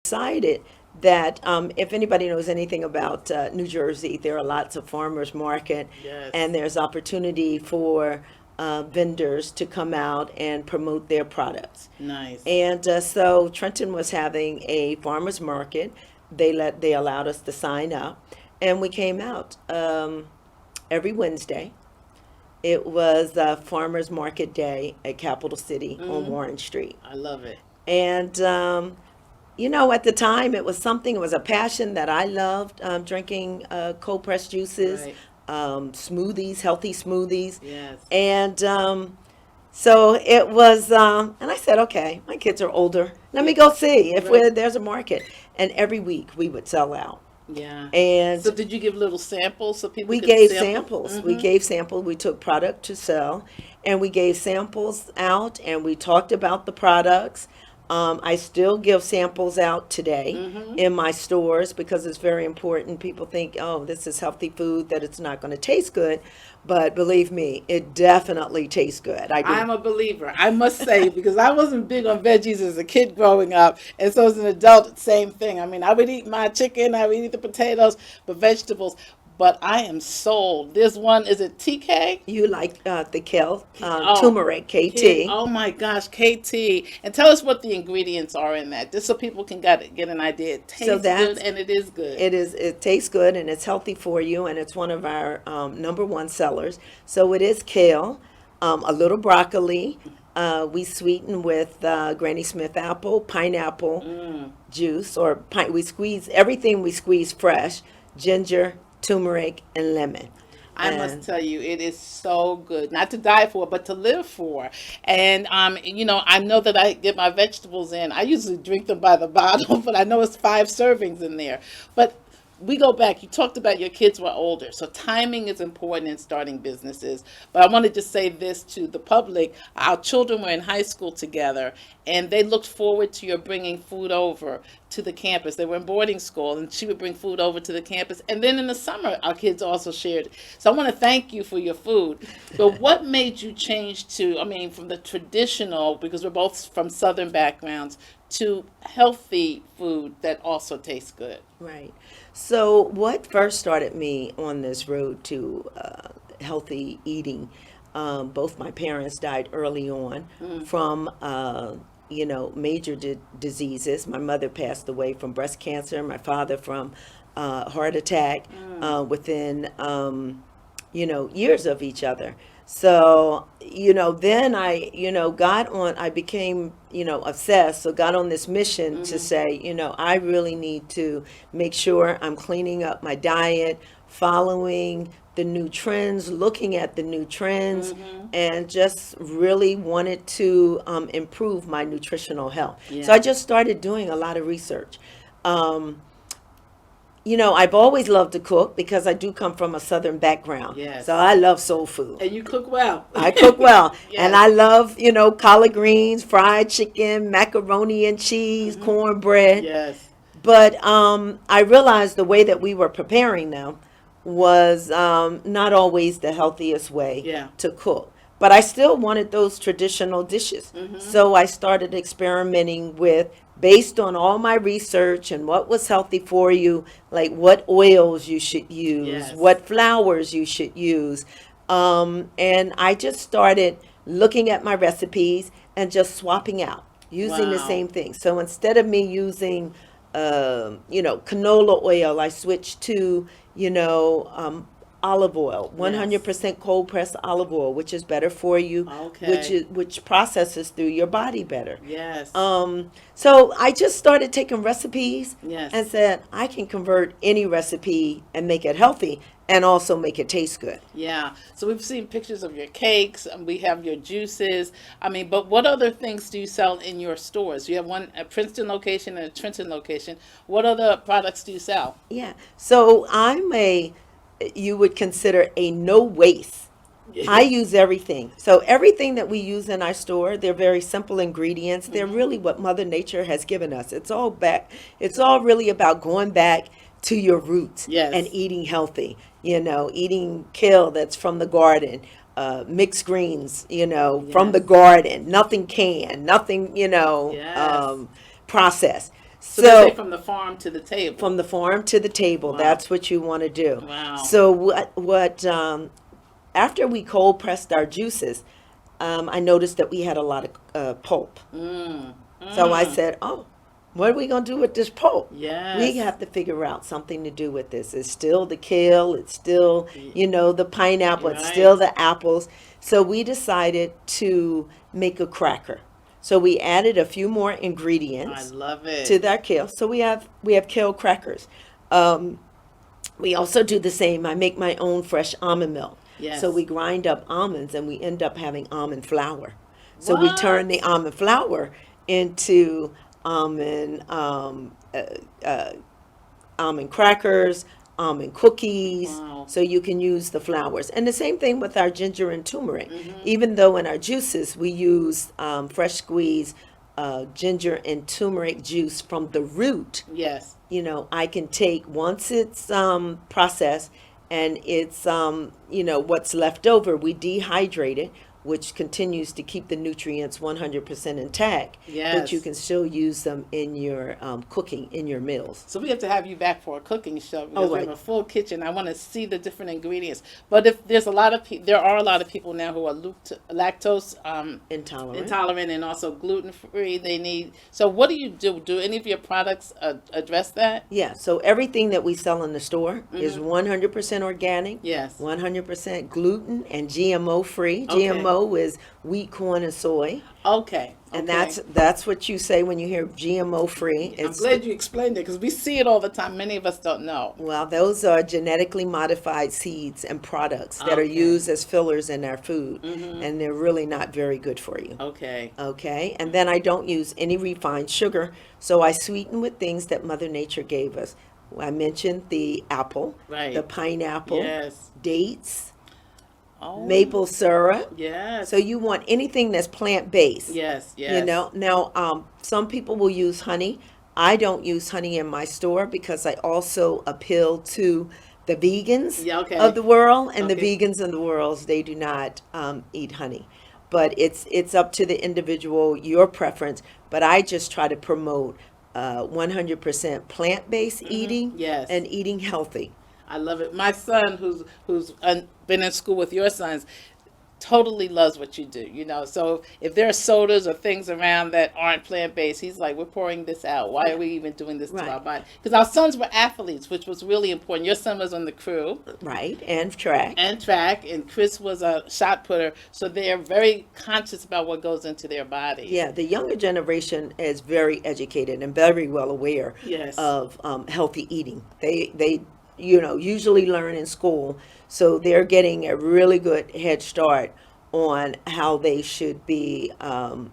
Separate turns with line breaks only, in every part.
decided that if anybody knows anything about New Jersey, there are lots of farmers market,
Yes.
and there's opportunity for vendors to come out and promote their products.
Nice.
And so Trenton was having a farmers market. They allowed us to sign up, and we came out every Wednesday. It was farmers market day at Capital City on
Hmm.
Warren Street.
I love it.
And at the time, it was something. It was a passion that I loved, drinking cold pressed juices,
Right.
smoothies, healthy smoothies,
Yes.
and so it was. And I said, okay, my kids are older. Let me
Yeah.
go see if
Right.
there's a market. And every week we would sell out.
Yeah. So
And
did you give little samples so people
we
could
gave
sample?
samples. We
Mm-hmm.
gave samples. We took product to sell, and we gave samples out, and we talked about the products. I still give samples out today
Mm-hmm.
in my stores because it's very important. People think, oh, this is healthy food, that it's not going to taste good. But believe me, it definitely tastes good. I do.
I'm a believer, I must say, because I wasn't big on veggies as a kid growing up, and so as an adult, same thing. I mean, I would eat my chicken, I would eat the potatoes, but vegetables. But I am sold. This one is it TK?
You like the kale,
Oh,
turmeric, KT.
oh my gosh, KT. And tell us what the ingredients are in that, just so people can get an idea. It
So
tastes good
that's
and it is good.
it tastes good and it's healthy for you, and it's one of our number one sellers. So it is kale, a little broccoli. We sweeten with Granny Smith apple, pineapple
Mm.
juice, or we squeeze everything. We squeeze fresh, ginger, turmeric, and lemon.
I must
And
tell you, it is so good. Not to die for, but to live for. And I know that I get my vegetables in. I usually drink them by the bottle, but I know it's 5 servings in there. But we go back. You talked about your kids were older, so timing is important in starting businesses. But I want to just say this to the public: our children were in high school together, and they looked forward to your bringing food over to the campus. They were in boarding school, and she would bring food over to the campus. And then in the summer, our kids also shared. So I want to thank you for your food. But what made you change to, I mean, from the traditional, because we're both from Southern backgrounds, to healthy food that also tastes good?
right. So what first started me on this road to healthy eating? Both my parents died early on
Mm.
from major diseases. My mother passed away from breast cancer. My father from heart attack
Mm.
within years of each other. So, then I became, obsessed. So got on this mission to
Mm-hmm.
say, I really need to make sure I'm cleaning up my diet, following the new trends, looking at the new trends,
Mm-hmm.
and just really wanted to improve my nutritional health. So I
Yeah.
just started doing a lot of research. Um, I've always loved to cook because I do come from a southern background. So
Yes.
I love soul food.
And you cook well.
I cook well. And
Yes.
I love, collard greens, fried chicken, macaroni and cheese,
Hmm.
cornbread.
Yes.
But I realized the way that we were preparing them was not always the healthiest way
Yeah.
to cook. But I still wanted those traditional dishes.
Hmm.
So I started experimenting with, based on all my research and what was healthy for you, like what oils you should use,
Yes.
what flours you should use. And I just started looking at my recipes and just swapping out, using the
Wow.
same thing. So instead of me using, canola oil, I switched to, olive oil,
Yes.
100% cold pressed olive oil, which is better for you,
Okay.
which processes through your body better.
Yes.
So I just started taking recipes and
Yes.
said I can convert any recipe and make it healthy and also make it taste good.
Yeah. So we've seen pictures of your cakes, and we have your juices. I mean, but what other things do you sell in your stores? You have one at Princeton location and a Trenton location. What other products do you sell?
Yeah. So you would consider a no waste. I use everything. So everything that we use in our store, they're very simple ingredients. They're
Hmm.
really what Mother Nature has given us. It's all really about going back to your roots and
Yes.
eating healthy. Eating kale that's from the garden, mixed greens, from the
Yes.
garden, nothing canned, nothing,
Yes.
processed.
So they say from the farm to the table.
From the farm to the table,
Wow.
that's what you want to do.
Wow.
So after we cold pressed our juices, I noticed that we had a lot of pulp. So I said, oh, what are we going to do with this pulp?
Yes.
We have to figure out something to do with this. It's still the kale, it's still, the pineapple, it's
Right.
still the apples. So we decided to make a cracker. So we added a few more
I
ingredients
love it.
to that kale. So we have kale crackers. We also do the same. I make my own fresh almond milk.
Yes.
So we grind up almonds and we end up having almond flour. So we turn the
What?
almond flour into almond almond crackers, almond cookies.
Wow.
So you can use the flours. And the same thing with our ginger and turmeric. Even though in our juices we use fresh squeezed ginger and turmeric juice from the root,
Yes.
I can take once it's processed and it's what's left over, we dehydrate it, which continues to keep the nutrients 100% intact. But
Yes.
you can still use them in your cooking, in your meals.
So we have to have you back for a cooking show because
Oh,
we
right.
have a full kitchen. I want to see the different ingredients. But if there's a lot of there are a lot of people now who are lactose
Intolerant.
intolerant and also gluten free. They need. So what do you do? Do any of your products address that?
Yeah, so everything that we sell in the store is 100% organic,
Yes.
100% gluten and GMO free.
Okay.
GMO is wheat, corn, and soy.
Okay.
And
okay.
that's what you say when you hear GMO free.
I'm glad you explained it because we see it all the time. Many of us don't know.
Well, those are genetically modified seeds and products that are
Okay.
used as fillers in our food, and they're really not very good for you.
Okay.
Okay, and then I don't use any refined sugar, so I sweeten with things that Mother Nature gave us. I mentioned the apple,
Right.
the pineapple,
Yes.
dates,
Oh.
maple syrup.
Yes.
So you want anything that's plant-based.
Yes. Yes.
Now some people will use honey. I don't use honey in my store because I also appeal to the vegans
Yeah, okay.
of the world, and the
Okay.
vegans in the world, they do not eat honey. But it's up to the individual, your preference. But I just try to promote 100% plant-based eating
Yes.
and eating healthy.
I love it. My son, who's been in school with your sons, totally loves what you do. So if there are sodas or things around that aren't plant based, he's like, "We're pouring this out. Why are we even doing this to
Right.
our body?" Because our sons were athletes, which was really important. Your son was on the crew
Right, and track.
and track, and Chris was a shot putter. So they are very conscious about what goes into their bodies.
Yeah, the younger generation is very educated and very well aware
Yes.
of healthy eating. They usually learn in school, so they're getting a really good head start on how they should be,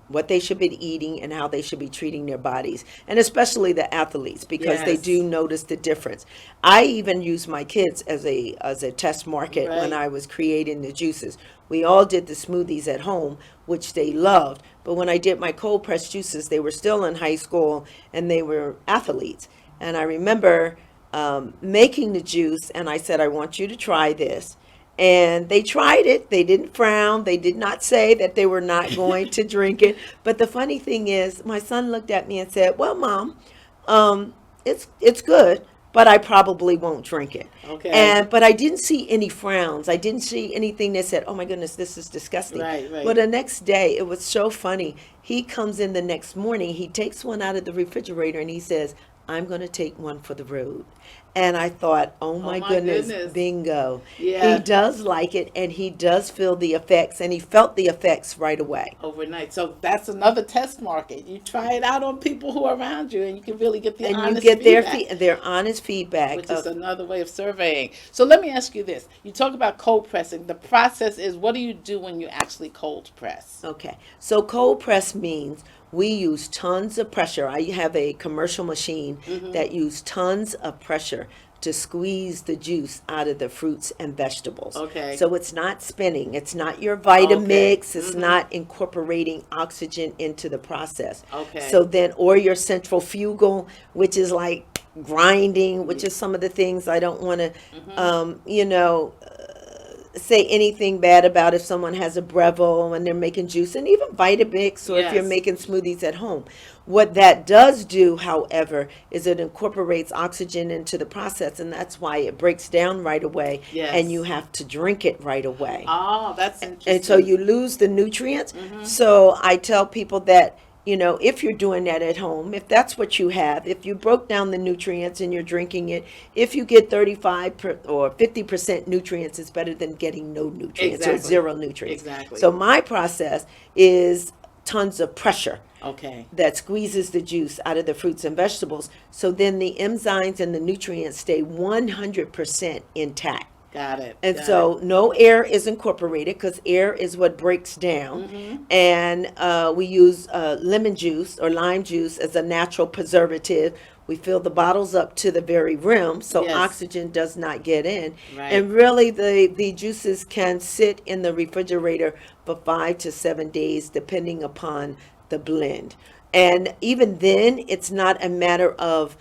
what they should be eating and how they should be treating their bodies, and especially the athletes because they
Yes.
do notice the difference. I even use my kids as a test market when
Right.
I was creating the juices. We all did the smoothies at home, which they loved, but when I did my cold pressed juices, they were still in high school and they were athletes. And I remember making the juice, and I said, I want you to try this. And they tried it. They didn't frown. They did not say that they were not going to drink it. But the funny thing is, my son looked at me and said, well, Mom, it's good, but I probably won't drink it.
Okay.
But I didn't see any frowns. I didn't see anything that said, oh my goodness, this is disgusting.
Right, right.
But the next day, it was so funny. He comes in the next morning, he takes one out of the refrigerator and he says, I'm going to take one for the road. And I thought, oh my goodness, bingo.
Yeah.
He does like it, and he does feel the effects, and he felt the effects right away.
Overnight. So that's another test market. You try it out on people who are around you, and you can really get the
And you
honest
get
feedback,
their honest feedback.
which is another way of surveying. So let me ask you this. You talk about cold pressing. The process is, what do you do when you actually cold press?
Okay, so cold press means we use tons of pressure. I have a commercial machine that uses tons of pressure to squeeze the juice out of the fruits and vegetables.
Okay.
So it's not spinning. It's not your Vitamix.
Okay.
It's not incorporating oxygen into the process.
Okay.
So then, or your centrifugal, which is like grinding, which is some of the things I don't want to, say anything bad about if someone has a Breville and they're making juice, and even Vitamix, or if you're
Yes.
making smoothies at home. What that does do, however, is it incorporates oxygen into the process, and that's why it breaks down right away,
Yes.
and you have to drink it right away.
Oh, that's interesting.
And so you lose the nutrients.
Mm-hmm.
So I tell people that, if you're doing that at home, if that's what you have, if you broke down the nutrients and you're drinking it, if you get or 50% nutrients, it's better than getting no nutrients or
Exactly.
zero nutrients.
Exactly.
So my process is tons of pressure
Okay.
that squeezes the juice out of the fruits and vegetables. So then the enzymes and the nutrients stay 100% intact.
Got it.
And
Got
so
it.
no air is incorporated, because air is what breaks down.
Mm-hmm.
And we use lemon juice or lime juice as a natural preservative. We fill the bottles up to the very rim, so
Yes.
oxygen does not get in.
Right.
And really, the juices can sit in the refrigerator for 5 to 7 days, depending upon the blend. And even then, it's not a matter of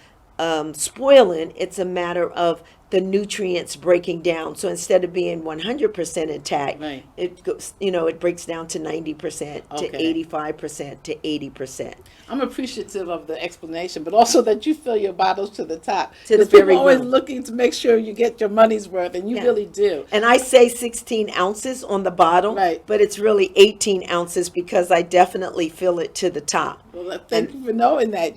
spoiling, it's a matter of the nutrients breaking down. So instead of being 100% intact,
Right.
it goes, it breaks down to 90%, to
Okay.
85%, to 80%.
I'm appreciative of the explanation, but also that you fill your bottles to the top.
To the
'Cause people
very
are always
rim.
looking to make sure you get your money's worth, and you
Yeah.
really do.
And I say 16 ounces on the bottle,
Right.
but it's really 18 ounces because I definitely fill it to the top.
Well, thank you for knowing that.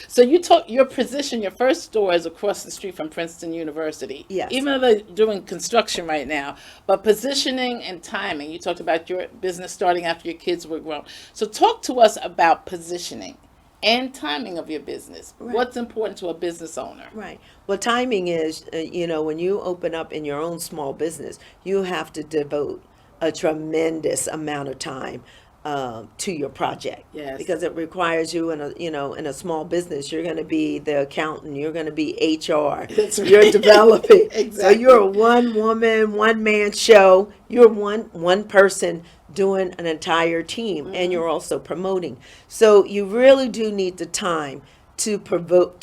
So you took your position. Your first store is across the street from Princeton University.
Yes.
Even though they're doing construction right now, but positioning and timing. You talked about your business starting after your kids were grown. So talk to us about positioning and timing of your business.
Right.
What's important to a business owner?
Right. Well, timing is, when you open up in your own small business, you have to devote a tremendous amount of time to your project.
Yes.
Because it requires you in a small business, you're going to be the accountant, you're going to be HR,
That's right.
you're developing. So
Exactly.
you're a one woman, one man show. You're one person doing an entire team, and you're also promoting. So you really do need the time to promote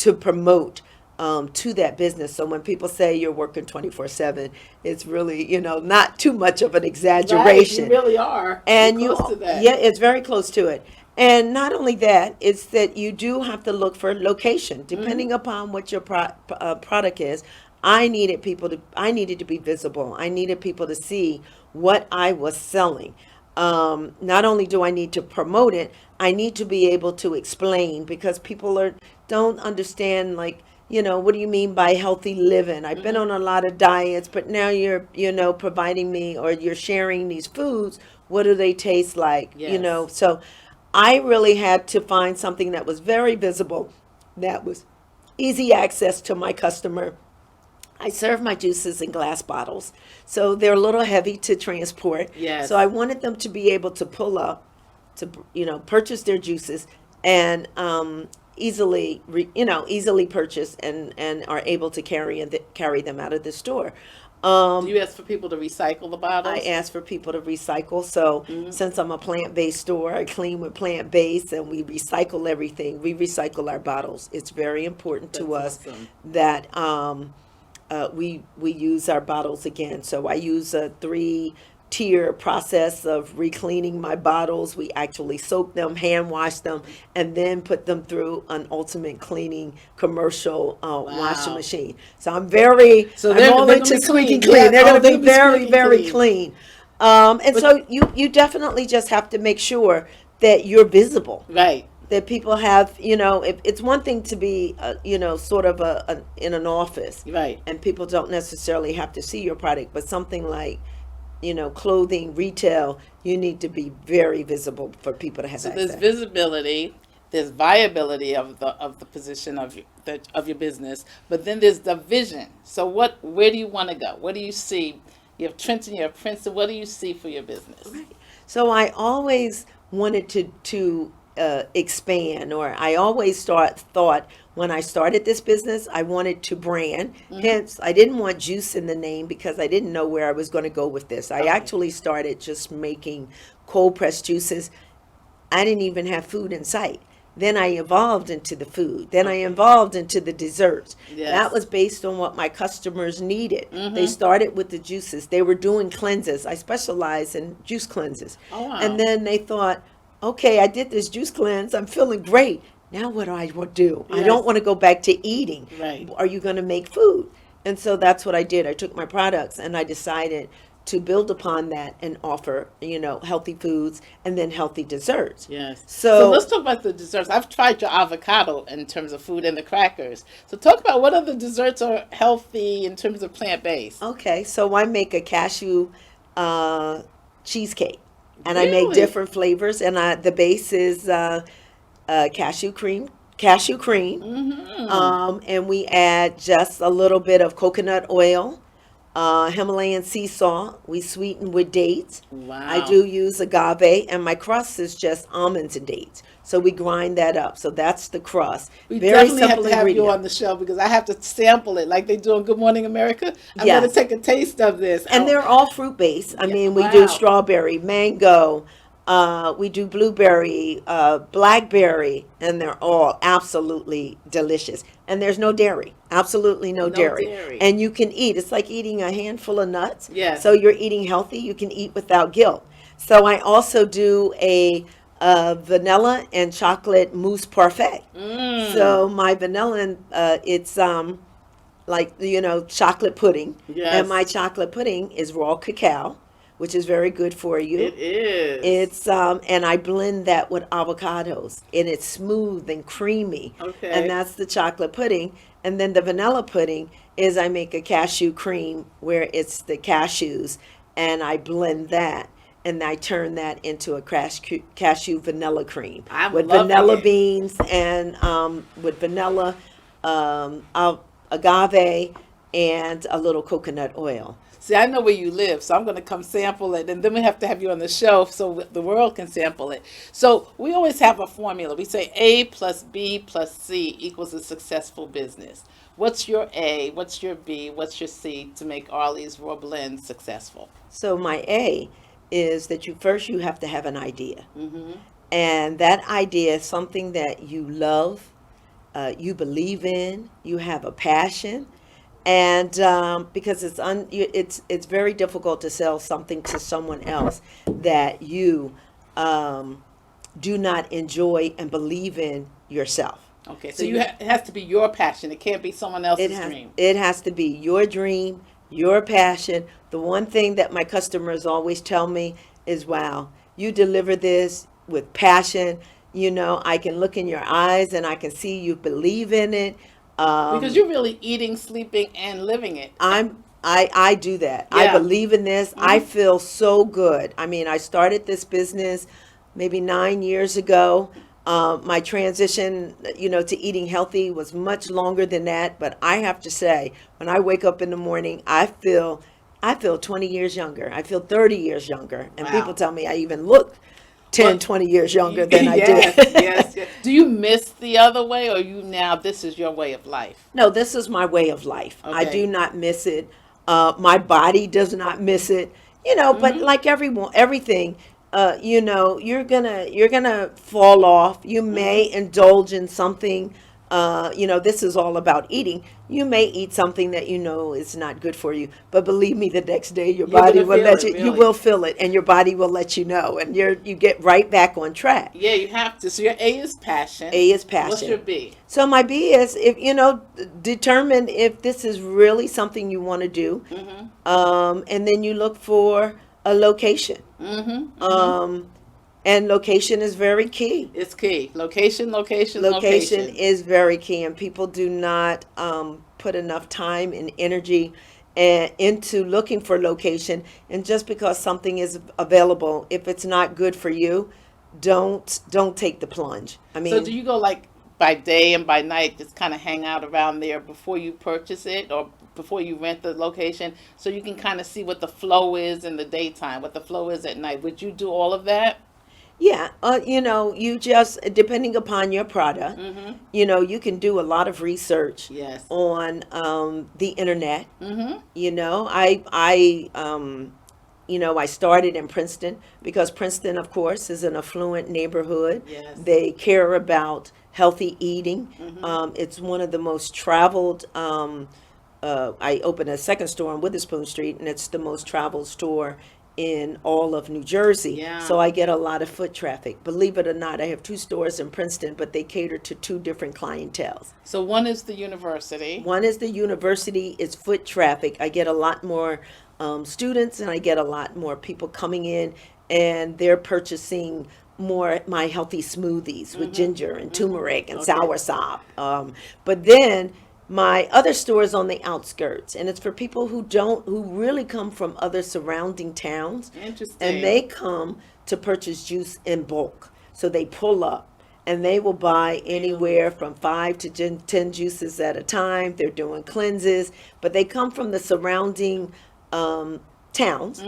to that business. So when people say you're working 24/7, it's really, not too much of an
Right,
exaggeration.
you really are.
And
You're
you,
close to that.
yeah, it's very close to it. And not only that, it's that you do have to look for location, depending upon what your product is. I needed to be visible. I needed people to see what I was selling. Not only do I need to promote it, I need to be able to explain, because people don't understand, like, what do you mean by healthy living? I've been on a lot of diets, but now you're, providing me, or you're sharing these foods. What do they taste like?
Yes.
So I really had to find something that was very visible, that was easy access to my customer. I serve my juices in glass bottles, so they're a little heavy to transport.
Yes.
So I wanted them to be able to pull up, to purchase their juices, and easily purchase, and are able to carry them out of the store.
Do you ask for people to recycle the bottles?
I ask for people to recycle. So since I'm a plant-based store, I clean with plant-based, and we recycle everything. We recycle our bottles. It's very important to us
That's awesome.
that we use our bottles again. So I use a 3-tier process of re-cleaning my bottles. We actually soak them, hand wash them, and then put them through an ultimate cleaning commercial washing machine. So I'm all
they're
into
gonna be
squeaky
clean.
clean.
Yeah.
They're
Oh,
going to
they'll
be
be
very,
squeaky
very
clean.
clean. And so you definitely just have to make sure that you're visible,
Right.
that people have, it's one thing to be, sort of in an office,
Right.
and people don't necessarily have to see your product, but something like, clothing, retail, you need to be very visible for people to have
So
access.
there's visibility, there's viability of the position of your business, but then there's the vision. So where do you want to go? What do you see? You have Trenton, you have Princeton. What do you see for your business?
Right. So I always wanted to expand, or I always thought when I started this business, I wanted to brand. Hence, I didn't want juice in the name, because I didn't know where I was going to go with this. I actually started just making cold pressed juices. I didn't even have food in sight. Then I evolved into the food. Then I evolved into the desserts.
Yes.
That was based on what my customers needed.
Mm-hmm.
They started with the juices. They were doing cleanses. I specialize in juice cleanses.
Oh, wow.
And then they thought, okay, I did this juice cleanse. I'm feeling great. Now what do I do? I
Yes.
don't want to go back to eating.
Right.
Are you going to make food? And so that's what I did. I took my products and I decided to build upon that and offer, healthy foods and then healthy desserts.
Yes.
So
let's talk about the desserts. I've tried your avocado in terms of food and the crackers. So talk about what other desserts are healthy in terms of plant-based.
Okay, so I make a cashew cheesecake, and I make
Really?
different flavors, and the base is cashew cream, and we add just a little bit of coconut oil, Himalayan sea salt. We sweeten with dates.
Wow.
I do use agave, and my crust is just almonds and dates. So we grind that up. So that's the crust.
We
Very
definitely have
simple
to have you
ingredient.
on the show because I have to sample it like they do on Good Morning America. I'm
Yes.
going to take a taste of this.
And they're all fruit based. I mean, we
Wow.
do strawberry, mango, we do blueberry, blackberry, and they're all absolutely delicious. And there's no dairy, absolutely no dairy.
dairy.
And you can eat. It's like eating a handful of nuts.
Yes.
So you're eating healthy. You can eat without guilt. So I also do a vanilla and chocolate mousse parfait. So my vanilla, it's like chocolate pudding,
Yes.
and my chocolate pudding is raw cacao, which is very good for you.
It is.
It's and I blend that with avocados, and it's smooth and creamy.
Okay.
And that's the chocolate pudding. And then the vanilla pudding is I make a cashew cream where it's the cashews, and I blend that, and I turn that into a cashew vanilla cream
I'm
with
loving
vanilla
it.
beans and with vanilla, agave, and a little coconut oil.
See, I know where you live, so I'm going to come sample it, and then we have to have you on the show so the world can sample it. So we always have a formula. We say A plus B plus C equals a successful business. What's your A? What's your B? What's your C to make Arlie's Raw Blend successful?
So my A is that you have to have an idea, and that idea is something that you love, you believe in, you have a passion. And because it's very difficult to sell something to someone else that you do not enjoy and believe in yourself.
Okay, so it has to be your passion. It can't be someone else's dream.
It has to be your dream, your passion. The one thing that my customers always tell me is, wow, you deliver this with passion. I can look in your eyes and I can see you believe in it.
Because you're really eating, sleeping, and living it.
I do that. I
Yeah.
believe in this. I feel so good. I mean, I started this business maybe 9 years ago. My transition, to eating healthy was much longer than that. But I have to say, when I wake up in the morning, I feel 20 years younger. I feel 30 years younger. And
Wow.
people tell me I even look 10,
Well,
20 years younger than I
yes,
did.
yes. Do you miss the other way, or this is your way of life?
No, this is my way of life. I
Okay.
do not miss it. My body does not miss it. But like everything, you're gonna fall off. You may indulge in something. This is all about eating. You may eat something that is not good for you, but believe me, the next day your
You're
body
gonna
will
feel
let
it,
you. You
really.
will feel it, and your body will let you know, and you get right back on track.
Yeah, you have to. So your A is passion.
A is passion.
What's your B?
So my B is if determine if this is really something you want to do, and then you look for a location. And location is very key.
It's key. Location
Location is very key, and people do not put enough time and energy into looking for location. And just because something is available, if it's not good for you, don't take the plunge. I mean,
So do you go like by day and by night, just kind of hang out around there before you purchase it or before you rent the location, so you can kind of see what the flow is in the daytime, what the flow is at night? Would you do all of that?
yeah, you just depending upon your product, you can do a lot of research
Yes.
on the internet.
Mm-hmm.
I I started in Princeton because Princeton, of course, is an affluent neighborhood.
Yes.
They care about healthy eating.
Mm-hmm.
It's one of the most traveled. I opened a second store on Witherspoon Street, and it's the most traveled store in all of New Jersey.
Yeah.
So I get a lot of foot traffic. Believe it or not, I have two stores in Princeton, but they cater to two different clienteles.
So one is the university.
One is the university, it's foot traffic. I get a lot more students, and I get a lot more people coming in, and they're purchasing more my healthy smoothies with ginger and turmeric and
Okay.
soursop. But then my other store is on the outskirts, and it's for people who really come from other surrounding towns,
Interesting.
and they come to purchase juice in bulk. So they pull up and they will buy anywhere from 5 to 10 juices at a time. They're doing cleanses, but they come from the surrounding towns.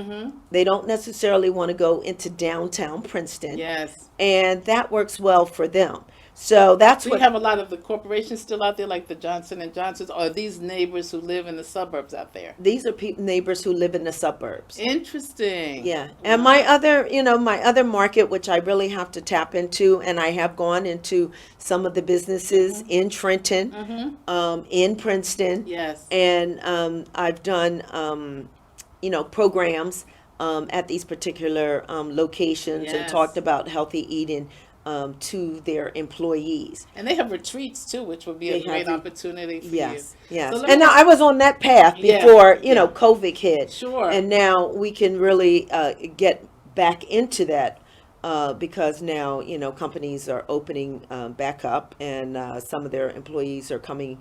They don't necessarily want to go into downtown Princeton,
Yes.
and that works well for them. So that's
So
what
you have a lot of the corporations still out there, like the Johnson and Johnsons, or are these neighbors who live in the suburbs out there?
these are neighbors who live in the suburbs.
Interesting.
Yeah. And my other, my other market, which I really have to tap into, and I have gone into some of the businesses in Trenton, in Princeton,
Yes.
and I've done, programs at these particular locations and
Yes.
talked about healthy eating to their employees.
And they have retreats too, which would be
They
a great
have
opportunity for
Yes,
you.
yes.
So let
And
me-
I was on that path
Yeah,
before,
yeah.
COVID hit.
Sure.
And now we can really get back into that because now, companies are opening back up, and some of their employees are coming,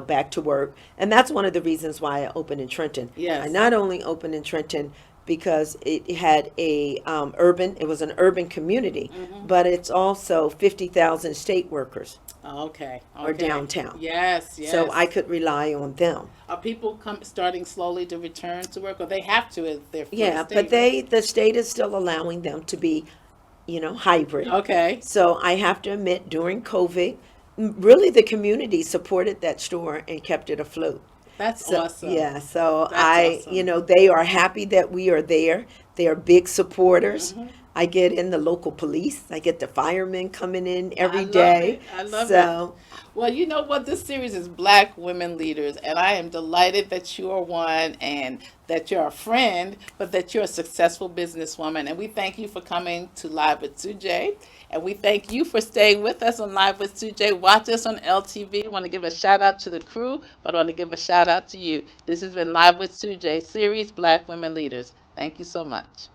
back to work. And that's one of the reasons why I opened in Trenton.
Yes.
I not only opened in Trenton because it had it was an urban community, but it's also 50,000 state workers
Okay.
or
Okay.
downtown.
Yes. Yes.
So I could rely on them.
Are people starting slowly to return to work, or they have to if they're for
Yeah,
the
but
state?
the state is still allowing them to be, hybrid.
Okay.
So I have to admit, during COVID, really the community supported that store and kept it afloat.
That's
So,
awesome.
yeah, so
That's awesome.
they are happy that we are there. They are big supporters.
Mm-hmm.
I get in the local police. I get the firemen coming in
I
every
love
day.
it. I love
So,
Well, you know what? This series is Black Women Leaders, and I am delighted that you are one and that you're a friend, but that you're a successful businesswoman. And we thank you for coming to Live with Sujay. And we thank you for staying with us on Live with Sujay. Watch us on LTV. I want to give a shout out to the crew, but I want to give a shout out to you. This has been Live with Sujay, series Black Women Leaders. Thank you so much.